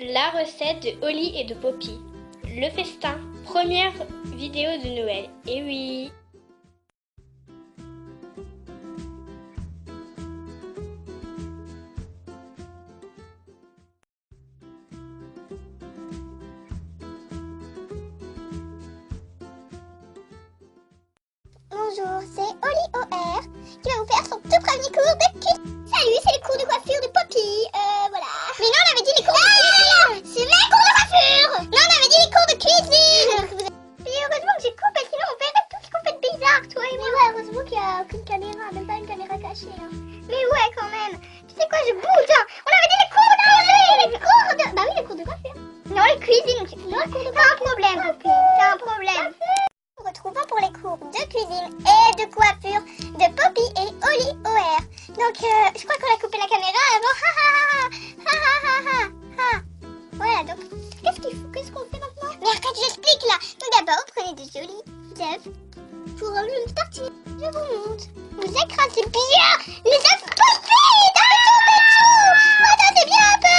La recette de Holly et de Poppy. Le festin. Première vidéo de Noël. Et oui. Bonjour, c'est Holly OR qui va vous faire son tout premier cours de cuisine. Salut, c'est les cours de coiffure de Poppy. Voilà. Mais non, on avait dit les cours de cuisine. C'est mes cours de coiffure. Non, on avait dit les cours de cuisine. Et heureusement que j'ai coupé, sinon on verrait tout ce qu'on fait de bizarre, toi et moi. Mais ouais, heureusement qu'il n'y a aucune caméra, même pas une caméra cachée. Hein. Mais ouais, quand même. Tu sais quoi, je boude. Hein. On avait dit les cours de cuisine. Les cours de... Bah oui, les cours de coiffure. Non, les cuisines. Non, les cours de coiffure. T'as un problème, Poppy. T'as un problème. Retrouvons pour les cours de cuisine et de coiffure de Poppy et Holly OR. Donc, je crois qu'on a coupé la caméra avant. Voilà, donc, qu'est-ce qu'on fait maintenant? Mais arrête, j'explique là. Donc d'abord, vous prenez des jolis œufs pour une tartine. Je vous montre. Vous écrasez bien les œufs Poppy. Oh, ça c'est bien un peu.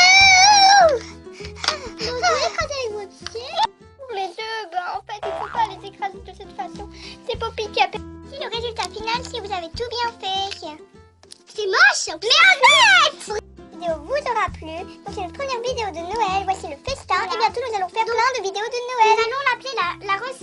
Vous écrasez avec votre pied. Pour les œufs, en fait, il ne faut pas les écraser de cette façon. C'est Poppy qui a perdu. Le résultat final, si vous avez tout bien fait. C'est moche. Mais arrête. La vidéo vous aura plu. Donc c'est notre première vidéo de Noël. Voici le festin. Et bientôt, nous allons faire plein de vidéos de Noël. Nous allons l'appeler la recette.